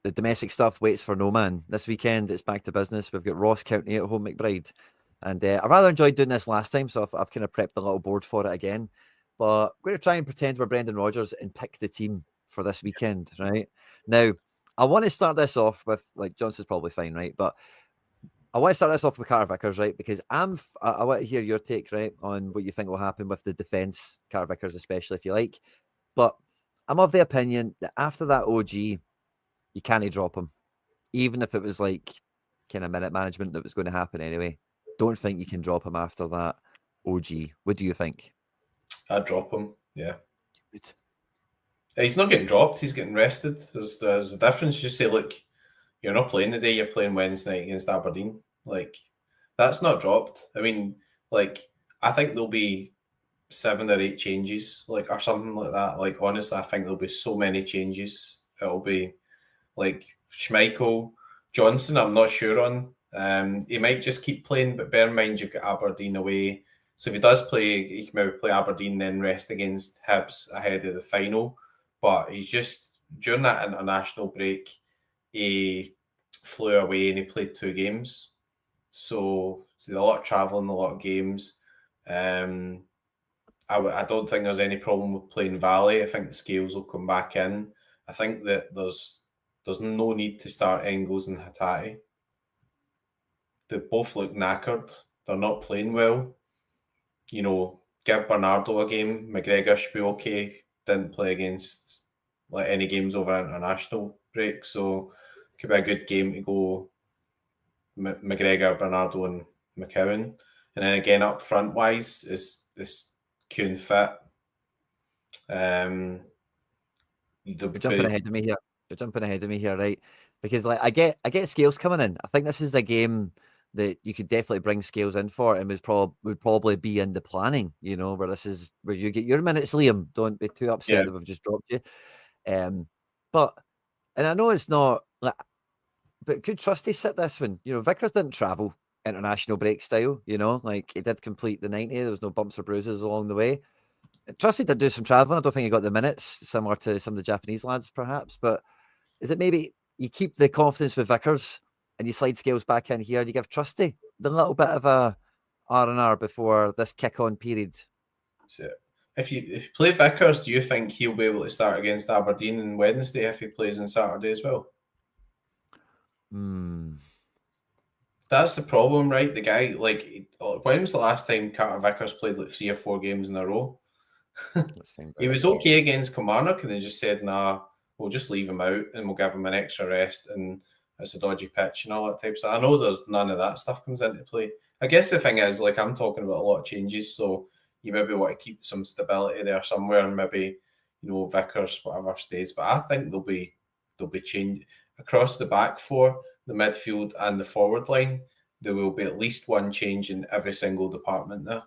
the domestic stuff waits for no man. This weekend, it's back to business. We've got Ross County at home, McBride. And I rather enjoyed doing this last time, so I've kind of prepped a little board for it again. But I'm going to try and pretend we're Brendan Rodgers and pick the team for this weekend, right? Now, I want to start this off with, like, Johnson's probably fine, right? But I want to start this off with Carter-Vickers, right? Because I want to hear your take, right, on what you think will happen with the defence, Carter-Vickers especially, if you like. But I'm of the opinion that after that OG, you can't drop him, even if it was like kind of minute management that was going to happen anyway. Don't think you can drop him after that OG. What do you think? I'd drop him. Yeah. It's, He's not getting dropped. He's getting rested. There's a difference. You just say, look, you're not playing today. You're playing Wednesday night against Aberdeen. Like, that's not dropped. I mean, like, I think there'll be 7 or 8 changes, like, or something like that. Like, honestly, I think there'll be so many changes. It'll be like Schmeichel, Johnson. I'm not sure on. He might just keep playing, but bear in mind you've got Aberdeen away. So if he does play, he can maybe play Aberdeen, then rest against Hibs ahead of the final. But he's just during that international break, he flew away and he played 2 games. So a lot of travelling, a lot of games. I don't think there's any problem with playing Valle. I think the scales will come back in. I think that there's no need to start Engels and Hatate. They both look knackered. They're not playing well. You know, give Bernardo a game. McGregor should be okay. Didn't play against like any games over international break, so could be a good game to go McGregor, Bernardo, and McCowan. And then again, up front wise, is this Kuhn fit? You're jumping ahead of me here. You're jumping ahead of me here, right? Because like I get Scales coming in. I think this is a game that you could definitely bring Scales in for, and would probably be in the planning. You know, where this is where you get your minutes, Liam. Don't be too upset that we've just dropped you. But and I know it's not like, but could Trusty sit this one? You know, Vickers didn't travel international break style. You know, like he did complete the 90. There was no bumps or bruises along the way. Trusty did do some traveling. I don't think he got the minutes, similar to some of the Japanese lads, perhaps. But is it maybe you keep the confidence with Vickers and you slide Scales back in here and you give Trusty the little bit of a R&R before this kick-on period? So if you play Vickers, do you think he'll be able to start against Aberdeen on Wednesday if he plays on Saturday as well? That's the problem, right? The guy, like, when was the last time Carter-Vickers played like 3 or 4 games in a row? He was okay against Kilmarnock and they just said, nah, we'll just leave him out and we'll give him an extra rest and it's a dodgy pitch and all that type of stuff. I know there's none of that stuff comes into play. I guess the thing is, like, I'm talking about a lot of changes, so you maybe want to keep some stability there somewhere and maybe, you know, Vickers, whatever stays. But I think there'll be change across the back four, the midfield and the forward line. There will be at least one change in every single department there.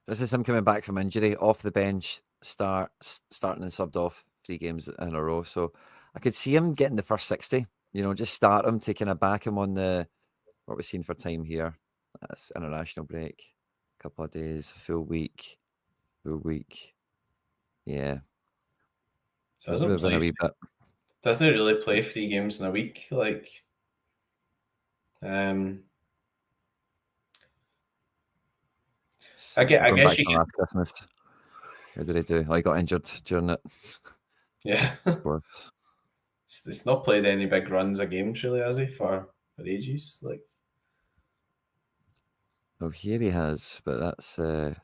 This is him coming back from injury, off the bench, starting and subbed off 3 games in a row. So I could see him getting the first 60, you know, just start him to kind of back him on what we've seen for time here. That's international break, a couple of days, full week. Yeah. So doesn't play, a wee bit. Doesn't he really play 3 games in a week? Like, I guess you can. Last Christmas. How did he do? I got injured during it. Yeah. Of course. It's not played any big runs of games, really, has he, for ages? Like, oh, here he has, but that's that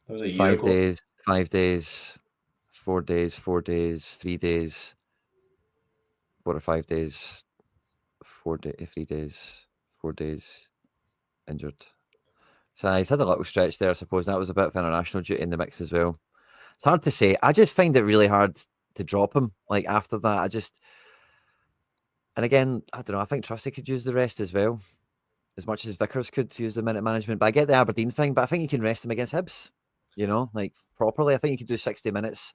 was a year 5 ago. days, 5 days, 4 days, 4 days, 3 days, 4 or 5 days, 3 days, 4 days, injured. So he's had a little stretch there, I suppose. That was a bit of international duty in the mix as well. It's hard to say. I just find it really hard to drop him. Like after that, and again, I don't know. I think Trusty could use the rest as well, as much as Vickers could use the minute management. But I get the Aberdeen thing. But I think you can rest him against Hibs. You know, like properly. I think you could do 60 minutes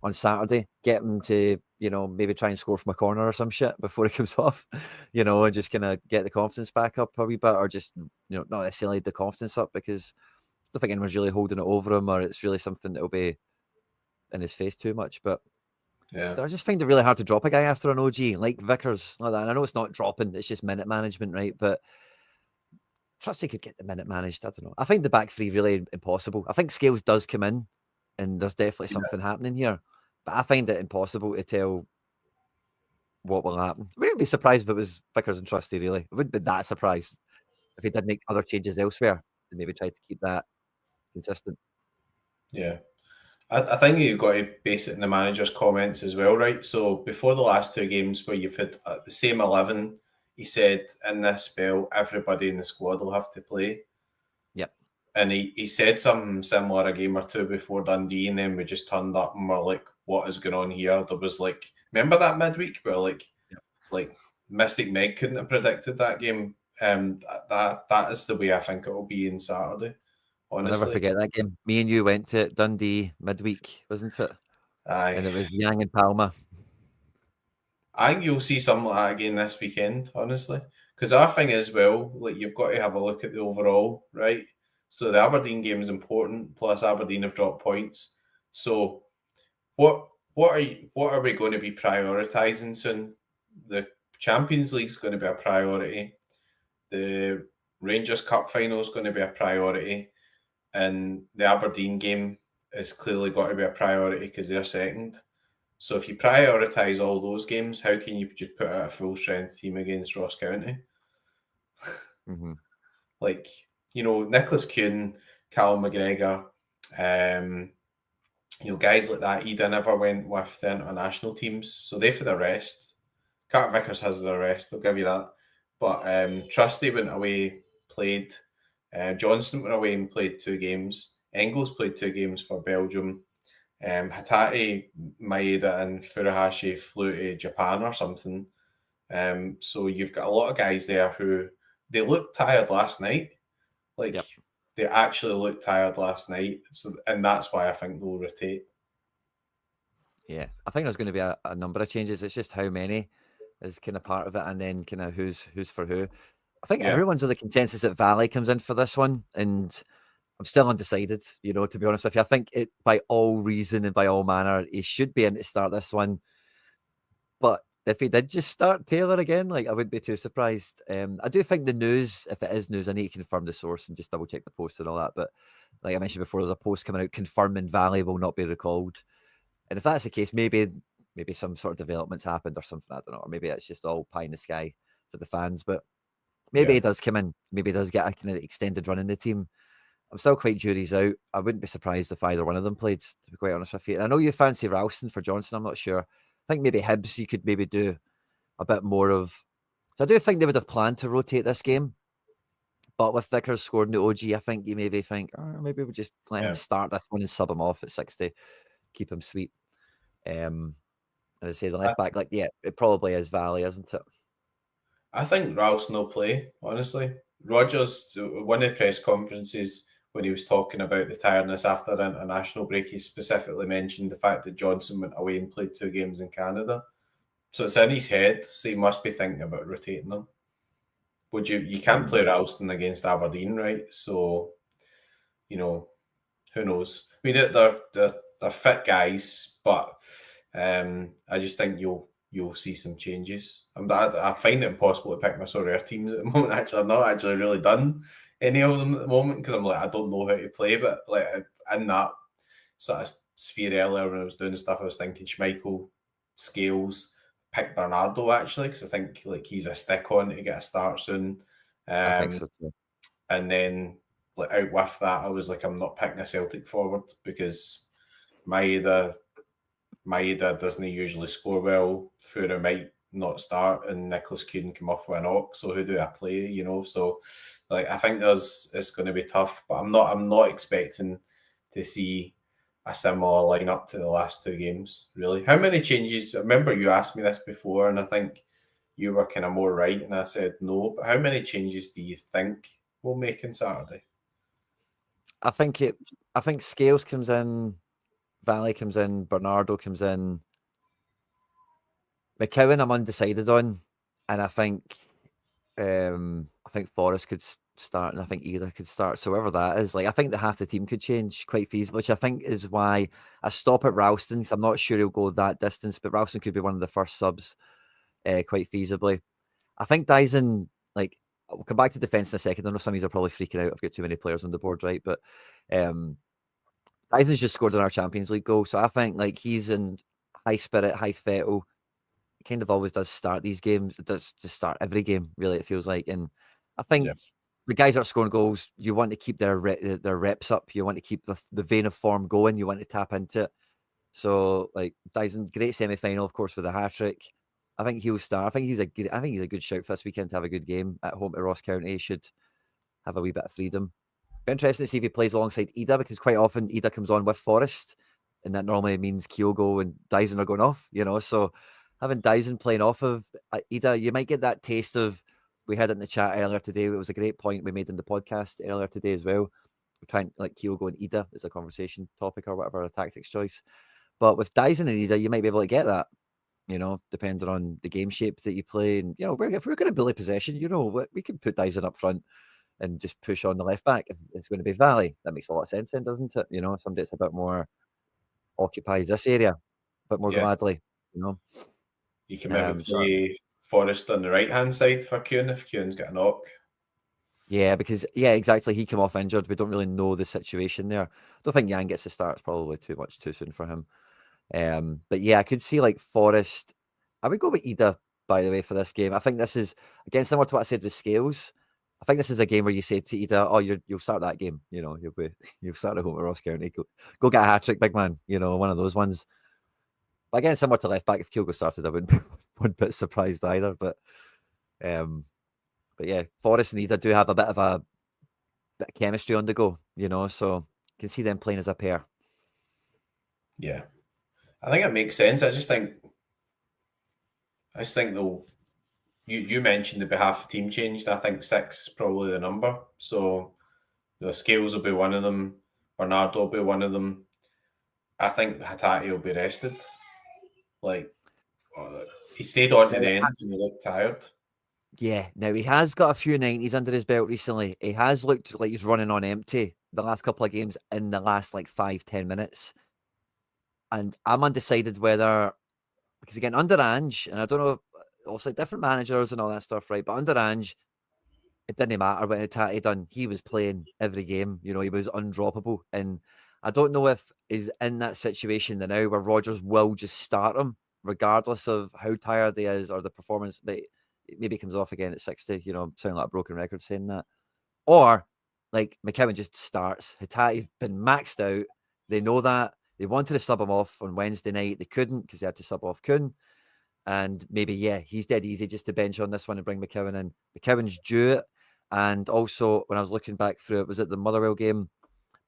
on Saturday, get him to, you know, maybe try and score from a corner or some shit before he comes off, you know, and just kind of get the confidence back up a wee bit, or just, you know, not necessarily the confidence up, because I don't think anyone's really holding it over him, or it's really something that'll be in his face too much. But Yeah. I just find it really hard to drop a guy after an OG like Vickers like that. And I know it's not dropping; it's just minute management, right? But trust he could get the minute managed. I don't know. I find the back three really impossible. I think Scales does come in, and there's definitely something happening here. But I find it impossible to tell what will happen. I wouldn't be surprised if it was Vickers and Trusty, really. I wouldn't be that surprised if he did make other changes elsewhere and maybe try to keep that consistent. Yeah. I think you've got to base it in the manager's comments as well, right? So before the last two games where you've had the same 11, he said in this spell, everybody in the squad will have to play. Yep. And he said something similar a game or two before Dundee, and then we just turned up and we're like, what is going on here? There was like, remember that midweek where like Mystic Meg couldn't have predicted that game. That is the way I think it will be on Saturday. I'll Honestly, never forget that game. Me and you went to Dundee midweek, wasn't it? aye. And it was Yang and Palma. I think you'll see something like that again this weekend, honestly. Because our thing is, well, like you've got to have a look at the overall, right? So the Aberdeen game is important. Plus, Aberdeen have dropped points. So, what are we going to be prioritising soon? The Champions League is going to be a priority. The Rangers Cup final is going to be a priority, and the Aberdeen game is clearly got to be a priority because they're second. So if you prioritise all those games, how can you just put out a full strength team against Ross County? Mm-hmm. Like, Nicholas Kuhn, Callum McGregor, guys like that. Idah never went with the international teams, so they've had a rest. Carter-Vickers has the rest, I'll give you that. But Trusty went away, played. Johnston went away and played 2 games. Engels played 2 games for Belgium. Hatati, Maeda, and Furuhashi flew to Japan or something. So you've got a lot of guys there who they looked tired last night. Like they actually looked tired last night. So and that's why I think they'll rotate. Yeah, I think there's going to be a number of changes. It's just how many is kind of part of it, and then kind of who's for who. I think everyone's on the consensus that Valle comes in for this one, and I'm still undecided, to be honest with you. I think it, by all reason and by all manner, he should be in to start this one. But if he did just start Taylor again, like I wouldn't be too surprised. I do think the news, if it is news, I need to confirm the source and just double check the post and all that. But like I mentioned before, there's a post coming out confirming Valle will not be recalled. And if that's the case, maybe some sort of developments happened or something. I don't know. Or maybe it's just all pie in the sky for the fans. But maybe he does come in. Maybe he does get a kind of extended run in the team. I'm still quite jury's out. I wouldn't be surprised if either one of them played, to be quite honest with you. And I know you fancy Ralston for Johnson. I'm not sure. I think maybe Hibs you could maybe do a bit more of. So I do think they would have planned to rotate this game. But with Vickers scoring the OG, I think you maybe think, maybe we'll just let him start this one and sub him off at 60. Keep him sweet. And I say the left back, it probably is Valle, isn't it? I think Ralston will play, honestly. Rodgers, one of the press conferences when he was talking about the tiredness after the international break, he specifically mentioned the fact that Johnson went away and played 2 games in Canada. So it's in his head, so he must be thinking about rotating them. You can't play Ralston against Aberdeen, right? So, who knows? I mean, they're fit guys, but I just think you'll see some changes. I find it impossible to pick my sort of teams at the moment. Actually, I've not actually really done any of them at the moment because I'm like, I don't know how to play. But like in that sort of sphere earlier when I was doing stuff, I was thinking Schmeichel, Scales, pick Bernardo actually because I think like he's a stick on to get a start soon. I think so too. And then like out with that, I was like, I'm not picking a Celtic forward because Maeda doesn't usually score well. Fura might not start, and Nicholas Kuhn come off with an knock. So who do I play? So like I think it's going to be tough, but I'm not expecting to see a similar lineup to the last 2 games. Really, how many changes? I remember you asked me this before, and I think you were kind of more right, and I said no. But how many changes do you think we'll make on Saturday? I think Scales comes in. Valle comes in, Bernardo comes in. McCowan, I'm undecided on, and I think Forrest could start, and I think Idah could start. So whoever that is, like I think that half the team could change quite feasibly, which I think is why I stop at Ralston, because I'm not sure he'll go that distance, but Ralston could be one of the first subs quite feasibly. I think Dyson, like, we'll come back to defence in a second. I know some of you are probably freaking out. I've got too many players on the board, right? But Dyson's just scored in our Champions League goal, so I think like he's in high spirit, high fettle. He kind of always does start these games. It does just start every game, really. It feels like, and I think the guys that are scoring goals, you want to keep their reps up. You want to keep the vein of form going. You want to tap into it. So like Dyson, great semi-final, of course, with a hat trick. I think he'll start. I think he's a good shout for this weekend to have a good game at home to Ross County. He should have a wee bit of freedom. Be interesting to see if he plays alongside Idah, because quite often Idah comes on with Forrest, and that normally means Kyogo and Dyson are going off, So having Dyson playing off of Idah, you might get that taste of, we had it in the chat earlier today. It was a great point we made in the podcast earlier today as well. We're trying like Kyogo and Idah as a conversation topic or whatever, a tactics choice. But with Dyson and Idah, you might be able to get that, depending on the game shape that you play. And, if we're going to bully possession, we can put Dyson up front and just push on the left back. If it's going to be Valle, that makes a lot of sense then, doesn't it? Somebody that's a bit more occupies this area, but more gladly, You can maybe play Forrest on the right-hand side for Kuhn if Kuhn's got a knock. Yeah, because, exactly. He came off injured. We don't really know the situation there. I don't think Jan gets a start. It's probably too soon for him. But yeah, I could see like Forrest. I would go with Idah, by the way, for this game. I think this is, again, similar to what I said with Scales. I think this is a game where you say to Idah, "Oh, you'll start that game. You'll start at home at Ross County. Go get a hat trick, big man. One of those ones." But again, similar to left back, if Kyogo started, I wouldn't be surprised either. But yeah, Forrest and Idah do have a bit of chemistry on the go, so you can see them playing as a pair. Yeah, I think it makes sense. I just think though, you mentioned the behalf of team changed. I think 6 probably the number. So the Scales will be one of them. Bernardo will be one of them. I think Hatate will be rested. Like, he stayed on to the end and he looked tired. Yeah, now he has got a few 90s under his belt recently. He has looked like he's running on empty the last couple of games in the last like 5-10 minutes. And I'm undecided whether, because again, under Ange, and I don't know, also different managers and all that stuff, right? But under Ange, it didn't matter what Hatate done. He was playing every game. He was undroppable. And I don't know if he's in that situation now where Rodgers will just start him, regardless of how tired he is or the performance. But maybe comes off again at 60, sounding like a broken record saying that. Or like McKeown just starts. Hatate's been maxed out. They know that. They wanted to sub him off on Wednesday night. They couldn't because they had to sub off Kuhn. And maybe, he's dead easy just to bench on this one and bring McKeown in. McKeown's due it. And also, when I was looking back through it, was it the Motherwell game?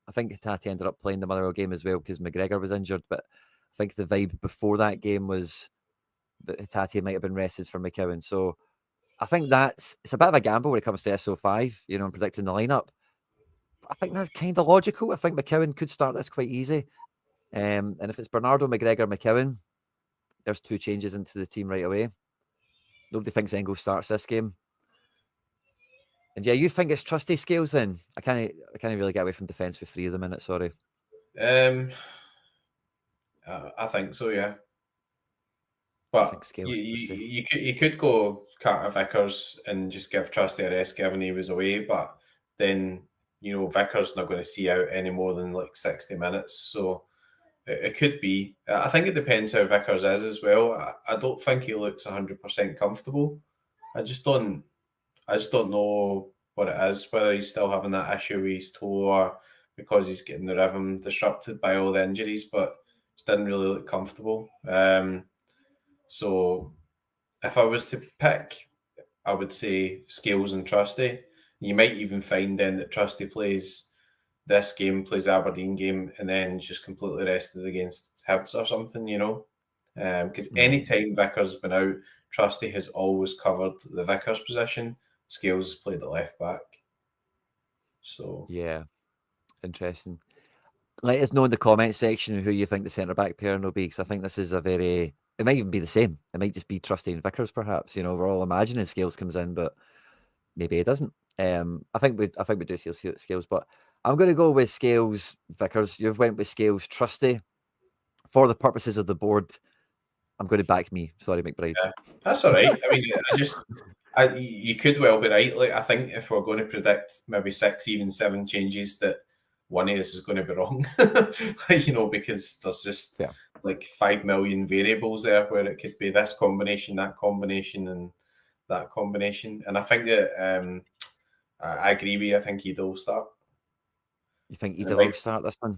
I think Hatate ended up playing the Motherwell game as well because McGregor was injured. But I think the vibe before that game was that Hatate might have been rested for McKeown. So I think it's a bit of a gamble when it comes to SO5, and predicting the lineup. I think that's kind of logical. I think McKeown could start this quite easy. And if it's Bernardo, McGregor, McKeown, there's 2 changes into the team right away. Nobody thinks Engels starts this game. And you think it's trusty Scales then? I can't really get away from defence with 3 of them in it, sorry. I think so, yeah. But you could go Carter-Vickers and just give Trusty a rest given he was away, but then, Vickers not going to see out any more than like 60 minutes. So it could be. I think it depends how Vickers is as well. I don't think he looks 100% comfortable. I just don't know what it is, whether he's still having that issue with his toe or because he's getting the rhythm disrupted by all the injuries, but just didn't really look comfortable. So if I was to pick, I would say Scales and Trusty. You might even find then that Trusty plays this game, plays the Aberdeen game, and then just completely rested against Hibs or something, because anytime Vickers has been out, Trusty has always covered the Vickers position. Scales has played the left back. So yeah, interesting. Let us know in the comment section who you think the centre back pairing will be, because I think this is it might even be the same. It might just be Trusty and Vickers, perhaps. We're all imagining Scales comes in, but maybe he doesn't. I think we do see Scales, but I'm going to go with Scales Vickers. You've went with Scales Trusty. For the purposes of the board, I'm going to back me. Sorry, McBride. Yeah, that's all right. I mean, you could well be right. Like, I think if we're going to predict maybe 6, even 7 changes, that one of us is going to be wrong. Because there's just like 5 million variables there where it could be this combination, that combination, and that combination. And I think that I agree with you. I think Idah will start. You think Idah will start this one?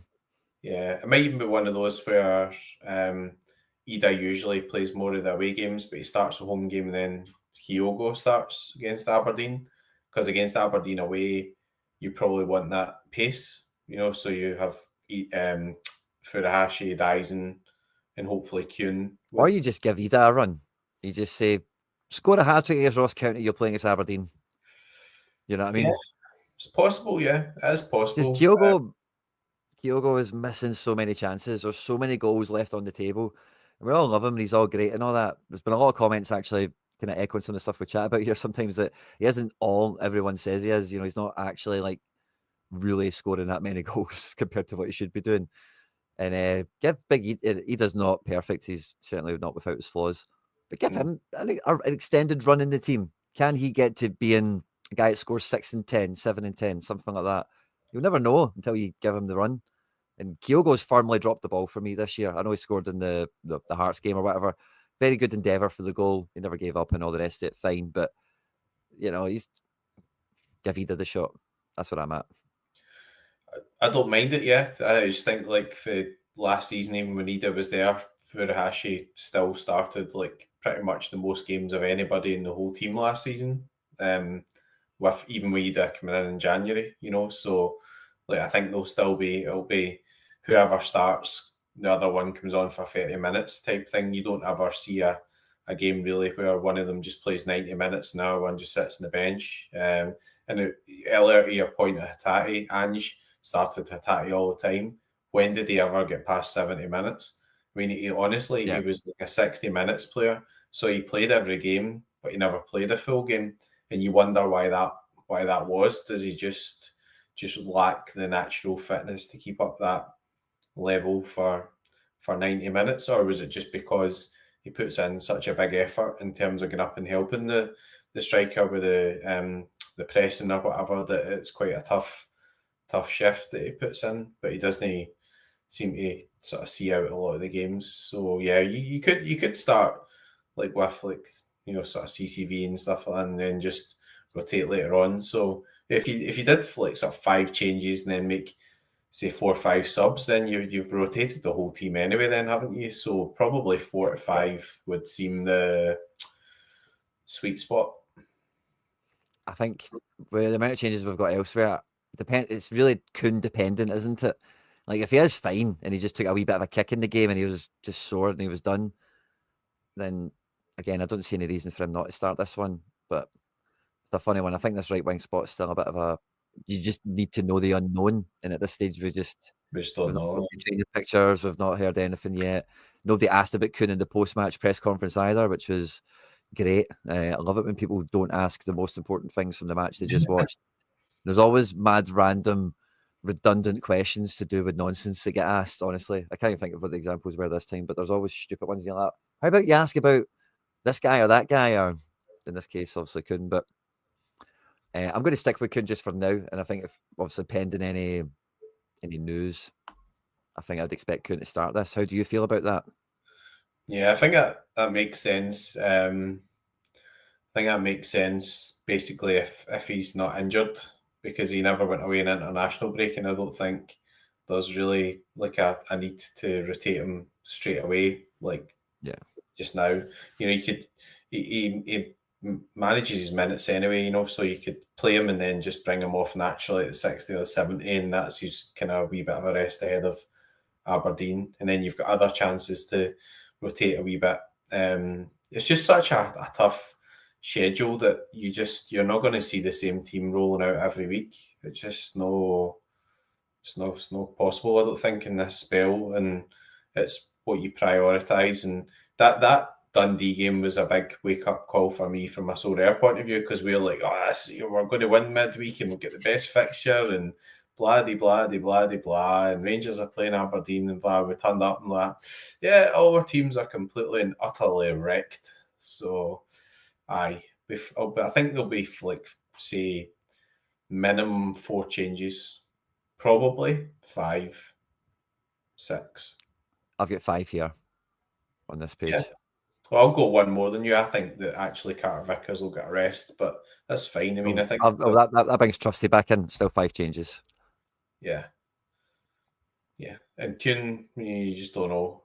Yeah, it might even be one of those where Idah usually plays more of the away games, but he starts a home game and then Kyogo starts against Aberdeen. Because against Aberdeen away, you probably want that pace, so you have Furuhashi, Dyson, and hopefully Kuhn. Or you just give Idah a run. You just say, score a hat-trick against Ross County, you're playing against Aberdeen. You know what I mean? Yeah, it's possible, yeah. It is possible. Kyogo is missing so many chances. There's so many goals left on the table. And we all love him and he's all great and all that. There's been a lot of comments actually kind of echoing some of the stuff we chat about here sometimes that he isn't all everyone says he is. He's not actually like really scoring that many goals compared to what he should be doing. And give Big Idah's not perfect. He's certainly not without his flaws. But give him an extended run in the team. Can he get to being a guy that scores 6 and 10, 7 and 10, something like that? You'll never know until you give him the run. And Kyogo's firmly dropped the ball for me this year. I know he scored in the Hearts game or whatever. Very good endeavour for the goal. He never gave up and all the rest of it. Fine. But, he's give Idah the shot. That's where I'm at. I don't mind it yet. I just think like for last season, even when Idah was there, Furuhashi still started like pretty much the most games of anybody in the whole team last season. With Idah coming in January, so like I think it'll be whoever starts, the other one comes on for 30 minutes type thing. You don't ever see a game really where one of them just plays 90 minutes and the other one just sits on the bench. And earlier to your point of Hatate, Ange started Hatate all the time. When did he ever get past 70 minutes? I mean, he was like a 60 minutes player. So he played every game, but he never played a full game. And you wonder why that was. Does he just lack the natural fitness to keep up that level for 90 minutes? Or was it just because he puts in such a big effort in terms of getting up and helping the striker with the pressing or whatever, that it's quite a tough shift that he puts in, but he doesn't seem to sort of see out a lot of the games. So yeah, you could start like with like sort of CCV and stuff like that, and then just rotate later on. So if you did like sort of 5 changes and then make say 4 or 5 subs, then you've rotated the whole team anyway, then haven't you? So probably 4 to 5 would seem the sweet spot. I think with the amount of changes we've got elsewhere, it's really Kuhn dependent, isn't it? Like if he is fine and he just took a wee bit of a kick in the game and he was just sore and he was done, then again I don't see any reason for him not to start this one. But it's a funny one. I think this right wing spot is still a bit of a. You just need to know the unknown, and at this stage we just don't know. Seen the pictures. We've not heard anything yet. Nobody asked about Kuhn in the post-match press conference either, which was great. I love it when people don't ask the most important things from the match they just watched. There's always mad, random, redundant questions to do with nonsense that get asked, honestly. I can't even think of what the examples were this time, but there's always stupid ones. You're like, how about you ask about this guy or that guy? Or in this case, obviously Kuhn, but I'm going to stick with Kuhn just for now. And I think if obviously pending any news, I think I'd expect Kuhn to start this. How do you feel about that? Yeah, I think that makes sense. I think that makes sense basically if he's not injured, because he never went away in international break, and I don't think there's really like a need to rotate him straight away, like just now. You could he manages his minutes anyway, so you could play him and then just bring him off naturally at the 60 or 70, and that's just kind of a wee bit of a rest ahead of Aberdeen, and then you've got other chances to rotate a wee bit. It's just such a tough schedule that you're not going to see the same team rolling out every week. It's just it's not possible, I don't think, in this spell, and it's what you prioritise, and that Dundee game was a big wake-up call for me from a Sorare point of view, because we were like, we're going to win midweek and we'll get the best fixture and blah, and Rangers are playing Aberdeen and blah. We turned up and yeah, all our teams are completely and utterly wrecked. So, but I think there'll be, like, say, minimum 4 changes, probably 5, 6. I've got 5 here on this page. Yeah. Well, I'll go one more than you. I think that actually Carter-Vickers will get a rest, but that's fine. I mean, I think that brings Trusty back in. Still 5 changes. Yeah. And Kuhn, you just don't know.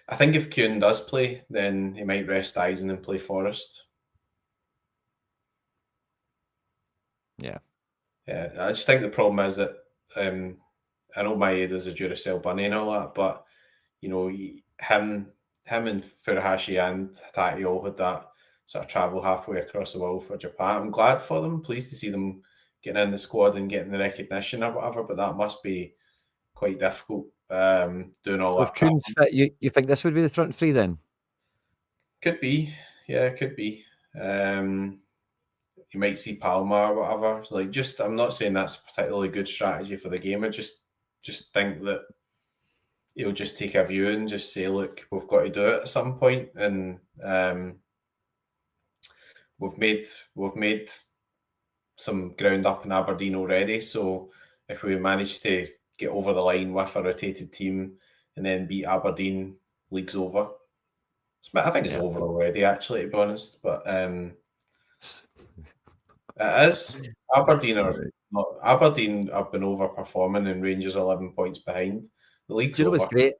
I think if Kuhn does play, then he might rest Eisen and play Forrest. Yeah. I just think the problem is that I know Maeda's a Duracell bunny and all that, but you know, him and Furuhashi and Hatati all had that sort of travel halfway across the world for Japan. I'm glad for them, pleased to see them getting in the squad and getting the recognition or whatever, but that must be quite difficult doing all so that. If Kuhn's fit, you think this would be the front 3 then? Could be. Yeah, it could be. You might see Palma or whatever. Like, just, I'm not saying that's a particularly good strategy for the game. I just think that he'll just take a view and just say, look, we've got to do it at some point, and we've made some ground up in Aberdeen already. So if we manage to get over the line with a rotated team and then beat Aberdeen, league's over. I think it's over already, actually, to be honest. But it is. Aberdeen have been overperforming, and Rangers are 11 points behind. The league's over. What's great?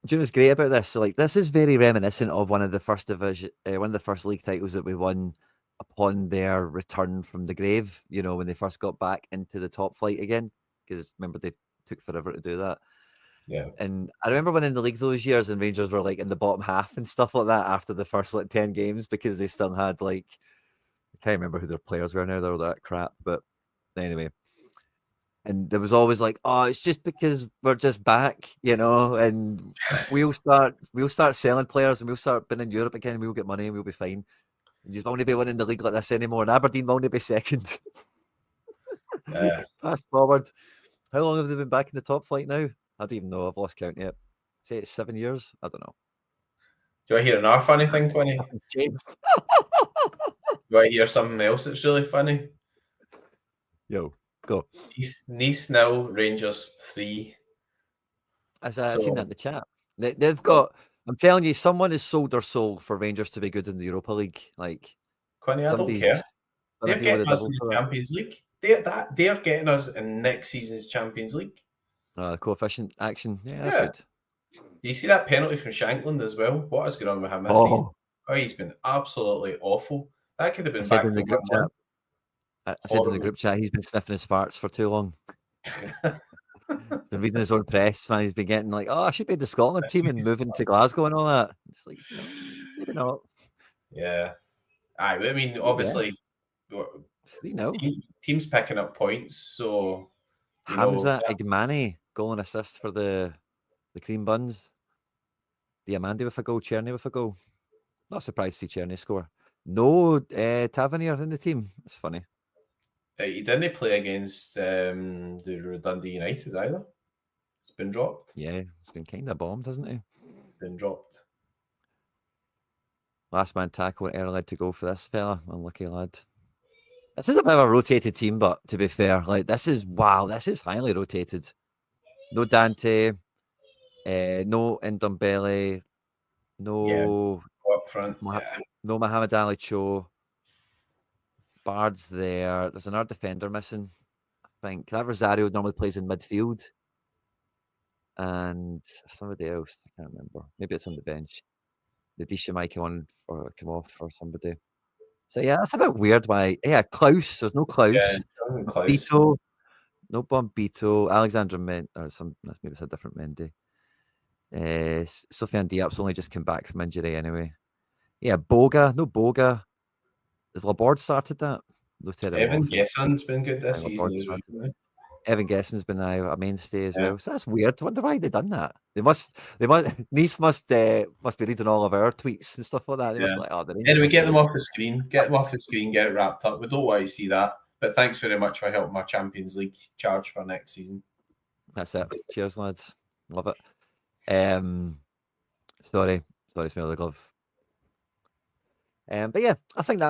Do you know what's great about this? So, like, this is very reminiscent of one of the first division, one of the first league titles that we won upon their return from the grave. You know, when they first got back into the top flight again, because remember they took forever to do that. Yeah. And I remember winning the league those years, and Rangers were like in the bottom half and stuff like that after the first 10 games, because they still had, like, I can't remember who their players were now. They're all that crap, but anyway. And there was always like, oh, it's just because we're just back, you know, and we'll start selling players and we'll start being in Europe again and we'll get money and we'll be fine. And you won't be winning the league like this anymore. And Aberdeen won't be second. Fast forward. How long have they been back in the top flight now? I don't even know. I've lost count yet. Say it's 7 years. I don't know. Do I hear another funny thing, Connie? James. Do I hear something else that's really funny? Yo. Go. Nice 0, Rangers 3. I've seen that in the chat. They've got. I'm telling you, someone has sold their soul for Rangers to be good in the Europa League. Like, Connie, I don't care. They're getting us in the Champions League. They're getting us in next season's Champions League. Coefficient action. Yeah, that's good. Do you see that penalty from Shankland as well? What is going on with him this season? Oh, he's been absolutely awful. That could have been back in the group chat. I said in the group chat, he's been sniffing his farts for too long. He's been reading his own press, man. He's been getting like, oh, I should be in the Scotland team and moving to Glasgow and all that. It's like, maybe not. Yeah. I mean, obviously, 3-0. Teams picking up points. So, Hamza Igmani, goal and assist for the Cream Buns. Diamandi with a goal, Cherny with a goal. Not surprised to see Cherny score. No Tavernier in the team. It's funny. He didn't play against the Dundee United either. He's been dropped. Yeah, he's been kind of bombed, hasn't he? Been dropped. Last man tackle early to go for this fella. Unlucky lad. This is a bit of a rotated team, but to be fair, like this is highly rotated. No Dante, no Ndombele, no up front. No Muhammad Ali Cho. Bard's there. There's another defender missing. I think that Rosario normally plays in midfield. And somebody else, I can't remember. Maybe it's on the bench. The Disha might come off for somebody. So yeah, that's a bit weird. Why? Yeah, Klaus. There's no Klaus. Yeah, Klaus. Bito. No Bombito. Alexandra Mendy. Maybe it's a different Mendy. Sofiane Diop's only just come back from injury anyway. Yeah, Boga. No Boga. Has Laborde started that? Evan Yeson's been good this season. Evan Gesson's been a mainstay as well. So that's weird. I wonder why they done that. Nice must be reading all of our tweets and stuff like that. They must be like, oh, the Rangers Anyway, are get them shit. off the screen. Get them off the screen. Get it wrapped up. We don't want to see that. But thanks very much for helping my Champions League charge for next season. That's it. Cheers, lads. Love it. Sorry, smell the glove. But yeah, I think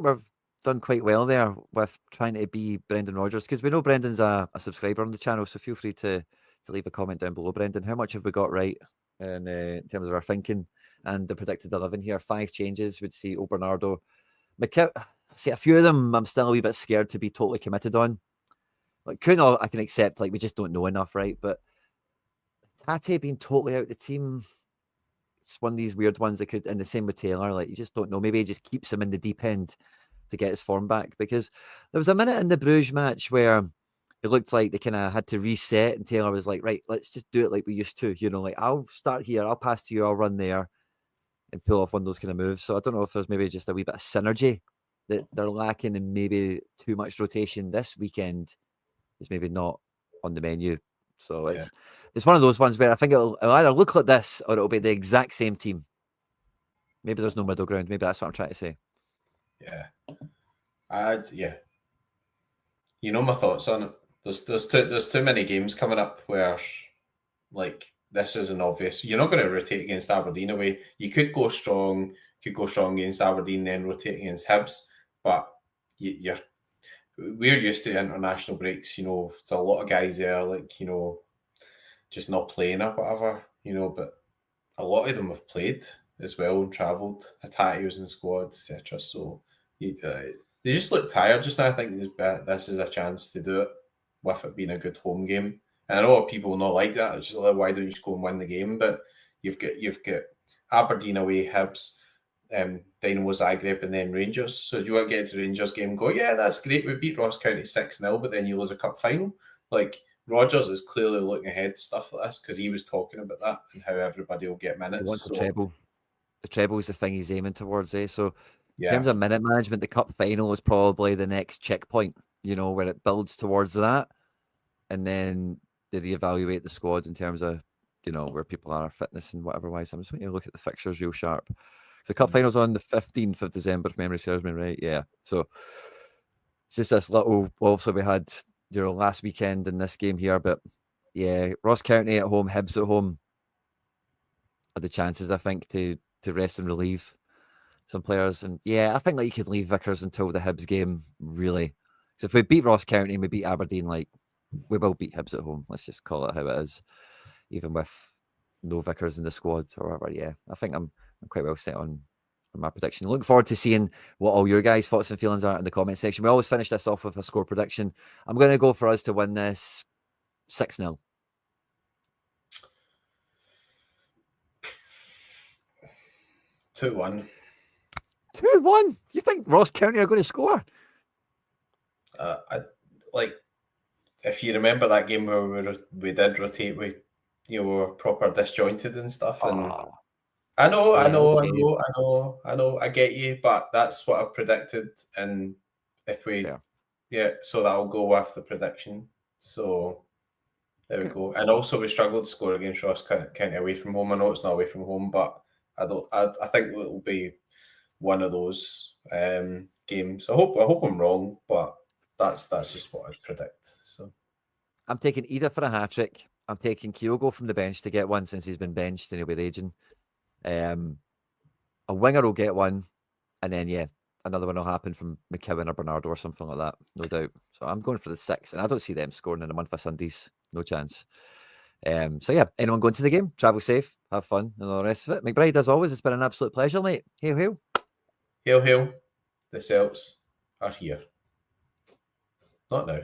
we've done quite well there with trying to be Brendan Rodgers, because we know Brendan's a subscriber on the channel, so feel free to leave a comment down below. Brendan, how much have we got right in terms of our thinking and the predicted 11 here? 5 changes would see Bernardo. See, a few of them I'm still a wee bit scared to be totally committed on. Like Kuno, I can accept, like we just don't know enough, right? But Tate being totally out the team, it's one of these weird ones that could, and the same with Taylor, like you just don't know. Maybe he just keeps him in the deep end to get his form back, because there was a minute in the Bruges match where it looked like they kind of had to reset, and Taylor was like, right, let's just do it like we used to, like I'll start here, I'll pass to you, I'll run there and pull off one of those kind of moves. So I don't know if there's maybe just a wee bit of synergy that they're lacking, and maybe too much rotation this weekend is maybe not on the menu. So it's one of those ones where I think it'll either look like this or it'll be the exact same team. Maybe there's no middle ground. Maybe that's what I'm trying to say. Yeah. You know my thoughts on it. There's too many games coming up where like this isn't obvious. You're not going to rotate against Aberdeen away. You could go strong against Aberdeen, then rotate against Hibs, but we're used to international breaks. There's a lot of guys there, like just not playing or whatever. But a lot of them have played as well and travelled. Hatate was in the squad, etc. So they just look tired just now. I think this is a chance to do it with it being a good home game. And I know people will not like that. It's just like, why don't you just go and win the game? But you've got Aberdeen away, Hibs, Dynamo Zagreb, and then Rangers. So you want to get to the Rangers game and go, yeah, that's great. We beat Ross County 6-0, but then you lose a cup final. Like, Rodgers is clearly looking ahead to stuff like this because he was talking about that and how everybody will get minutes. He wants a treble. The treble is the thing he's aiming towards, eh? So yeah. In terms of minute management, the cup final is probably the next checkpoint, where it builds towards that. And then they reevaluate the squad in terms of, where people are, fitness and whatever wise. I'm just going to look at the fixtures real sharp. So the cup final's on the 15th of December, if memory serves me right. Yeah. So it's just this little, obviously we had, last weekend in this game here, but yeah, Ross County at home, Hibs at home are the chances, I think, to rest and relieve some players. And yeah, I think like you could leave Vickers until the Hibs game, really. So if we beat Ross County and we beat Aberdeen, like we will beat Hibs at home. Let's just call it how it is, even with no Vickers in the squad or whatever. Yeah, I think I'm quite well set on my prediction. Looking forward to seeing what all your guys' thoughts and feelings are in the comment section. We always finish this off with a score prediction. I'm going to go for us to win this 6-0. 2-1. 2-1? You think Ross County are going to score? If you remember that game where we did rotate, we were proper disjointed and stuff. And I know, I get you, but that's what I've predicted. And if we, so that'll go with the prediction. So there we go. And also, we struggled to score against Ross County away from home. I know it's not away from home, but I think it will be one of those games. I hope I'm wrong, but that's just what I predict. So I'm taking Idah for a hat trick. I'm taking Kyogo from the bench to get one since he's been benched and he'll be raging. A winger will get one, and then another one will happen from McKeown or Bernardo or something like that, no doubt. So I'm going for the 6, and I don't see them scoring in a month of Sundays. No chance. So yeah, anyone going to the game? Travel safe, have fun, and all the rest of it. McBride, as always, it's been an absolute pleasure, mate. Hail, hail. Hail, hail. The Celts are here. Not now.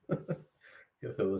Hail, hail.